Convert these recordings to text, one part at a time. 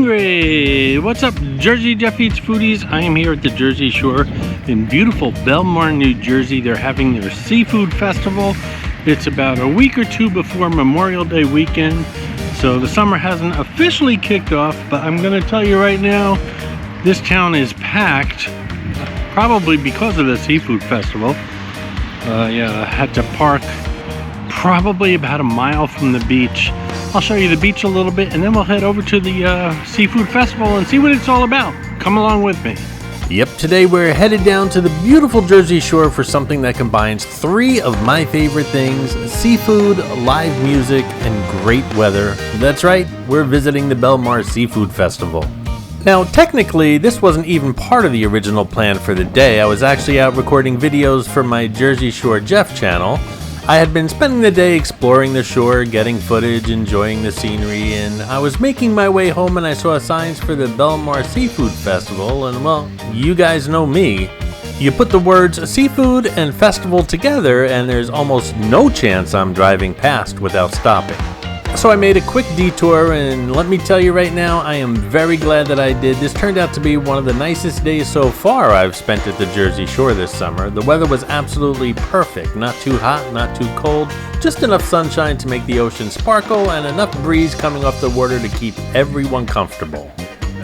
hungry! What's up, Jersey Jeff Eats Foodies? I am here at the Jersey Shore in beautiful Belmar, New Jersey. They're having their Seafood Festival. It's about a week or two before Memorial Day weekend, so the summer hasn't officially kicked off, but I'm going to tell you right now, this town is packed, probably because of the Seafood Festival. I had to park probably about a mile from the beach. I'll show you the beach a little bit, and then we'll head over to the Seafood Festival and see what it's all about. Come along with me. Yep, today we're headed down to the beautiful Jersey Shore for something that combines three of my favorite things: seafood, live music, and great weather. That's right, we're visiting the Belmar Seafood Festival. Now, technically, this wasn't even part of the original plan for the day. I was actually out recording videos for my Jersey Shore Jeff channel. I had been spending the day exploring the shore, getting footage, enjoying the scenery, and I was making my way home and I saw signs for the Belmar Seafood Festival, and well, you guys know me. You put the words seafood and festival together and there's almost no chance I'm driving past without stopping. So I made a quick detour, and let me tell you right now, I am very glad that I did. This turned out to be one of the nicest days so far I've spent at the Jersey Shore this summer. The weather was absolutely perfect. Not too hot, not too cold, just enough sunshine to make the ocean sparkle and enough breeze coming off the water to keep everyone comfortable.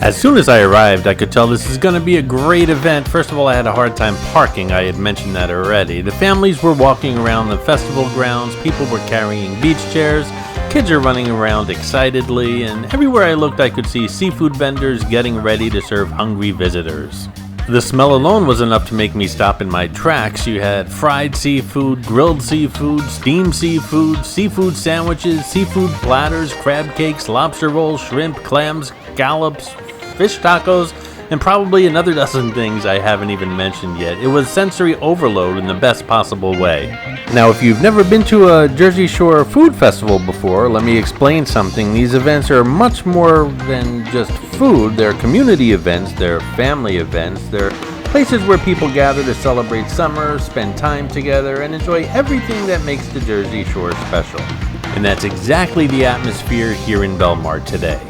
As soon as I arrived, I could tell this is going to be a great event. First of all, I had a hard time parking. I had mentioned that already. The families were walking around the festival grounds. People were carrying beach chairs. Kids are running around excitedly, and everywhere I looked I could see seafood vendors getting ready to serve hungry visitors. The smell alone was enough to make me stop in my tracks. You had fried seafood, grilled seafood, steamed seafood, seafood sandwiches, seafood platters, crab cakes, lobster rolls, shrimp, clams, scallops, fish tacos, and probably another dozen things I haven't even mentioned yet. It was sensory overload in the best possible way. Now, if you've never been to a Jersey Shore food festival before, let me explain something. These events are much more than just food. They're community events, they're family events, they're places where people gather to celebrate summer, spend time together, and enjoy everything that makes the Jersey Shore special. And that's exactly the atmosphere here in Belmar today.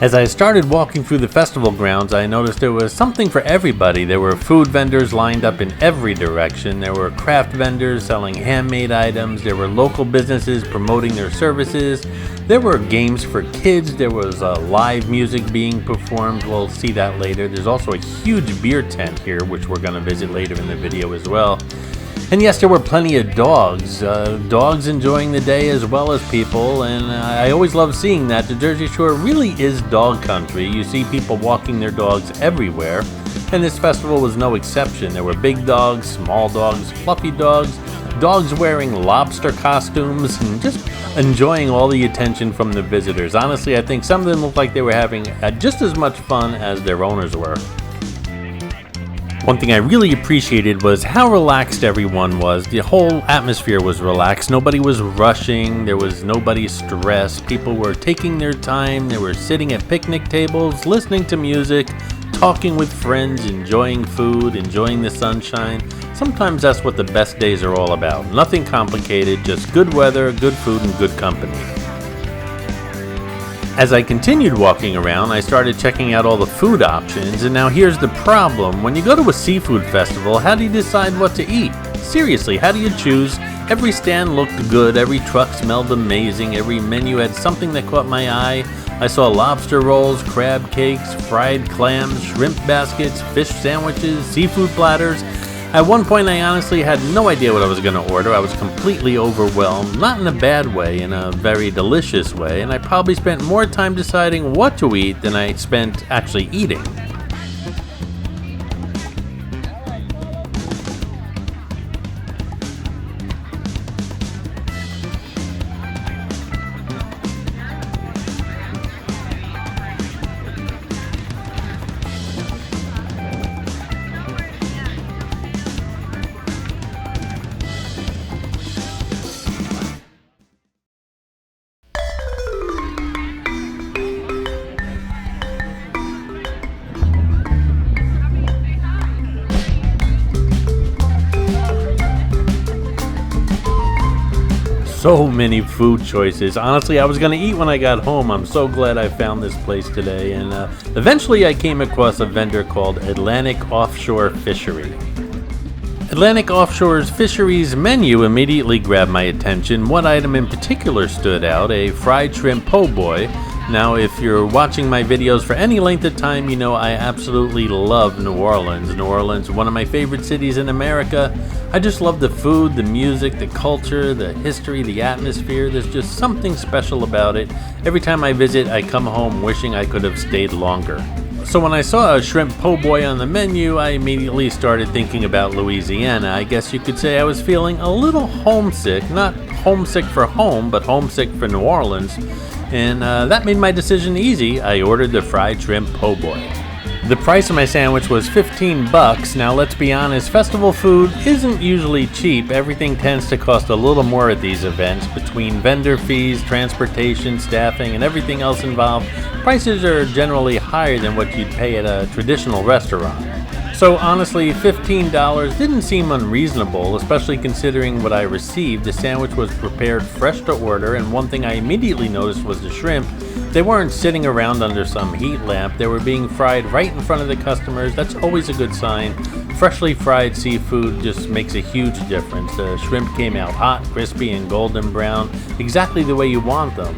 As I started walking through the festival grounds, I noticed there was something for everybody. There were food vendors lined up in every direction. There were craft vendors selling handmade items. There were local businesses promoting their services. There were games for kids. There was live music being performed. We'll see that later. There's also a huge beer tent here, which we're going to visit later in the video as well. And yes, there were plenty of dogs enjoying the day as well as people, and I always love seeing that. The Jersey Shore really is dog country. You see people walking their dogs everywhere, and this festival was no exception. There were big dogs, small dogs, fluffy dogs, dogs wearing lobster costumes, and just enjoying all the attention from the visitors. Honestly, I think some of them looked like they were having just as much fun as their owners were. One thing I really appreciated was how relaxed everyone was. The whole atmosphere was relaxed. Nobody was rushing. There was nobody stressed. People were taking their time. They were sitting at picnic tables, listening to music, talking with friends, enjoying food, enjoying the sunshine. Sometimes that's what the best days are all about. Nothing complicated, just good weather, good food, and good company. As I continued walking around, I started checking out all the food options, and now here's the problem. When you go to a seafood festival, how do you decide what to eat? Seriously, how do you choose? Every stand looked good, every truck smelled amazing, every menu had something that caught my eye. I saw lobster rolls, crab cakes, fried clams, shrimp baskets, fish sandwiches, seafood platters. At one point, I honestly had no idea what I was going to order. I was completely overwhelmed, not in a bad way, in a very delicious way, and I probably spent more time deciding what to eat than I spent actually eating. so many food choices. Honestly, I was going to eat when I got home. I'm so glad I found this place today. And eventually I came across a vendor called Atlantic Offshore Fishery. Atlantic Offshore's Fisheries menu immediately grabbed my attention. One item in particular stood out, a fried shrimp po' boy. Now, if you're watching my videos for any length of time, you know I absolutely love New Orleans. New Orleans, one of my favorite cities in America. I just love the food, the music, the culture, the history, the atmosphere. There's just something special about it. Every time I visit, I come home wishing I could have stayed longer. So when I saw a shrimp po' boy on the menu, I immediately started thinking about Louisiana. I guess you could say I was feeling a little homesick. Not homesick for home, but homesick for New Orleans. And that made my decision easy. I ordered the fried shrimp po' boy. The price of my sandwich was $15. Now let's be honest, festival food isn't usually cheap. Everything tends to cost a little more at these events. Between vendor fees, transportation, staffing, and everything else involved, prices are generally higher than what you'd pay at a traditional restaurant. So honestly, $15 didn't seem unreasonable, especially considering what I received. The sandwich was prepared fresh to order, and one thing I immediately noticed was the shrimp. They weren't sitting around under some heat lamp. They were being fried right in front of the customers. That's always a good sign. Freshly fried seafood just makes a huge difference. The shrimp came out hot, crispy, and golden brown, exactly the way you want them.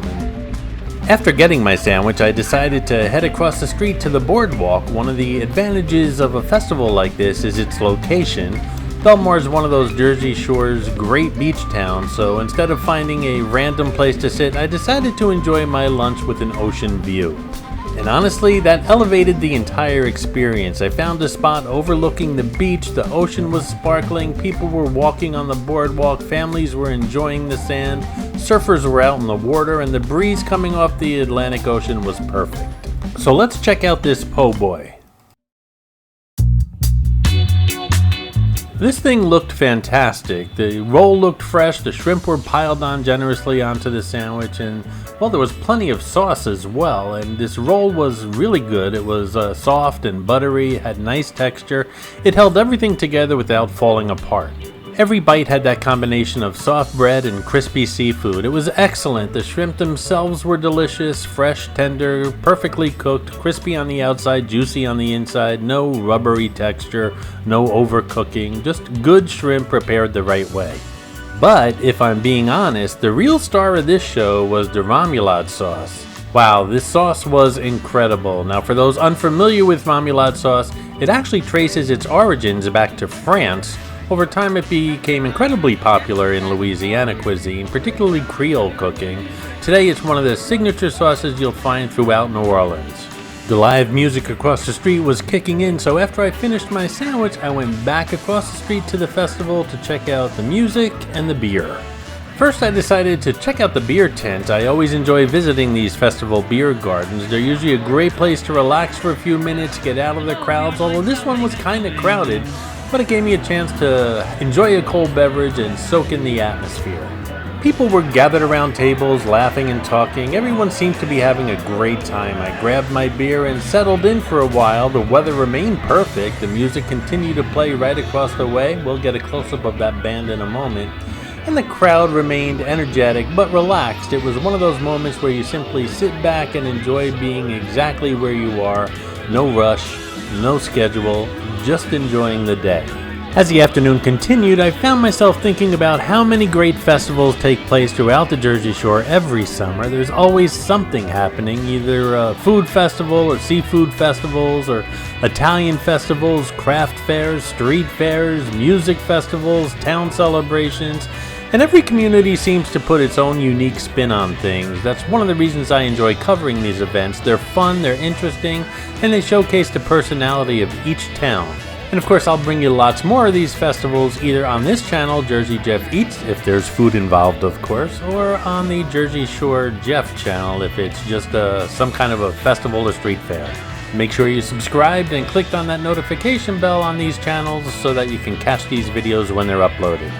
After getting my sandwich, I decided to head across the street to the boardwalk. One of the advantages of a festival like this is its location. Belmar is one of those Jersey Shore's great beach towns, so instead of finding a random place to sit, I decided to enjoy my lunch with an ocean view. And honestly, that elevated the entire experience. I found a spot overlooking the beach, the ocean was sparkling, people were walking on the boardwalk, families were enjoying the sand, surfers were out in the water, and the breeze coming off the Atlantic Ocean was perfect. So let's check out this po' boy. This thing looked fantastic. The roll looked fresh, the shrimp were piled on generously onto the sandwich, and well, there was plenty of sauce as well, and this roll was really good. It was soft and buttery, had nice texture. It held everything together without falling apart. Every bite had that combination of soft bread and crispy seafood. It was excellent. The shrimp themselves were delicious, fresh, tender, perfectly cooked, crispy on the outside, juicy on the inside, no rubbery texture, no overcooking, just good shrimp prepared the right way. But if I'm being honest, the real star of this show was the remoulade sauce. Wow, this sauce was incredible. Now, for those unfamiliar with remoulade sauce, it actually traces its origins back to France. Over time, it became incredibly popular in Louisiana cuisine, particularly Creole cooking. Today, it's one of the signature sauces you'll find throughout New Orleans. The live music across the street was kicking in, so after I finished my sandwich, I went back across the street to the festival to check out the music and the beer. First, I decided to check out the beer tent. I always enjoy visiting these festival beer gardens. They're usually a great place to relax for a few minutes, get out of the crowds, although this one was kind of crowded, but it gave me a chance to enjoy a cold beverage and soak in the atmosphere. People were gathered around tables, laughing and talking. Everyone seemed to be having a great time. I grabbed my beer and settled in for a while. The weather remained perfect. The music continued to play right across the way. We'll get a close-up of that band in a moment. And the crowd remained energetic but relaxed. It was one of those moments where you simply sit back and enjoy being exactly where you are. No rush, no schedule, just enjoying the day. As the afternoon continued, I found myself thinking about how many great festivals take place throughout the Jersey Shore every summer. There's always something happening, either a food festival or seafood festivals or Italian festivals, craft fairs, street fairs, music festivals, town celebrations. And every community seems to put its own unique spin on things. That's one of the reasons I enjoy covering these events. They're fun, they're interesting, and they showcase the personality of each town. And of course, I'll bring you lots more of these festivals either on this channel, Jersey Jeff Eats, if there's food involved, of course, or on the Jersey Shore Jeff channel if it's just some kind of a festival or street fair. Make sure you subscribed and clicked on that notification bell on these channels so that you can catch these videos when they're uploaded.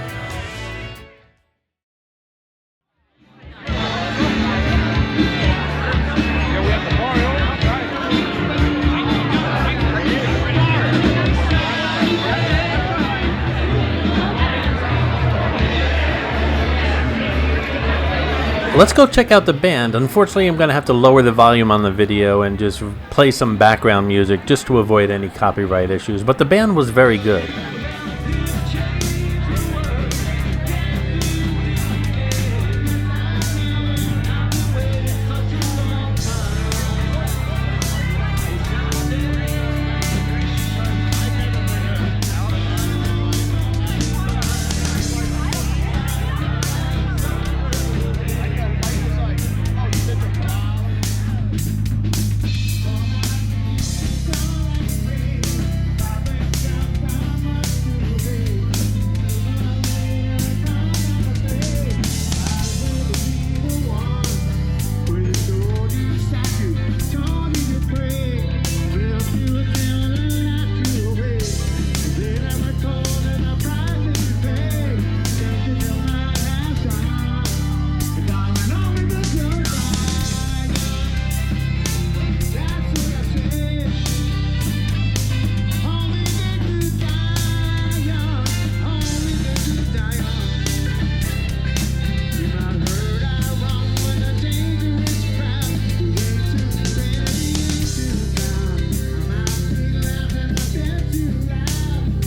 Let's go check out the band. Unfortunately, I'm going to have to lower the volume on the video and just play some background music just to avoid any copyright issues. But the band was very good.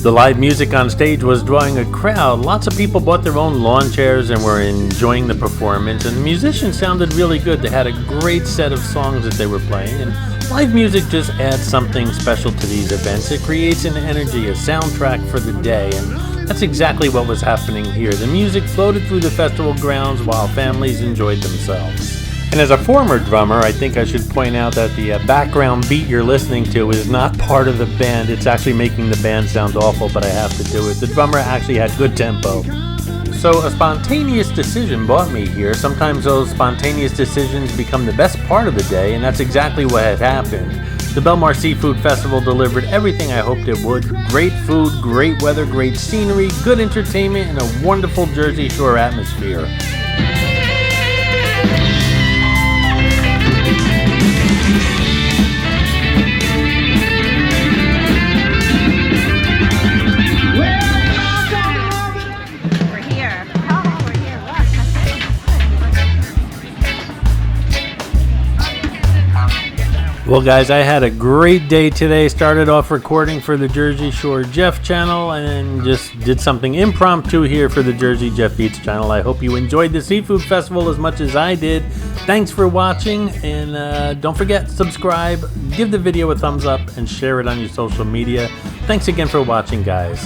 The live music on stage was drawing a crowd. Lots of people bought their own lawn chairs and were enjoying the performance, and the musicians sounded really good. They had a great set of songs that they were playing, and live music just adds something special to these events. It creates an energy, a soundtrack for the day, and that's exactly what was happening here. The music floated through the festival grounds while families enjoyed themselves. And as a former drummer, I think I should point out that the background beat you're listening to is not part of the band. It's actually making the band sound awful, but I have to do it. The drummer actually had good tempo. So a spontaneous decision brought me here. Sometimes those spontaneous decisions become the best part of the day, and that's exactly what had happened. The Belmar Seafood Festival delivered everything I hoped it would. Great food, great weather, great scenery, good entertainment, and a wonderful Jersey Shore atmosphere. Well guys, I had a great day today. Started off recording for the Jersey Shore Jeff channel and just did something impromptu here for the Jersey Jeff Eats channel. I hope you enjoyed the Seafood Festival as much as I did. Thanks for watching, and don't forget, subscribe, give the video a thumbs up, and share it on your social media. Thanks again for watching, guys.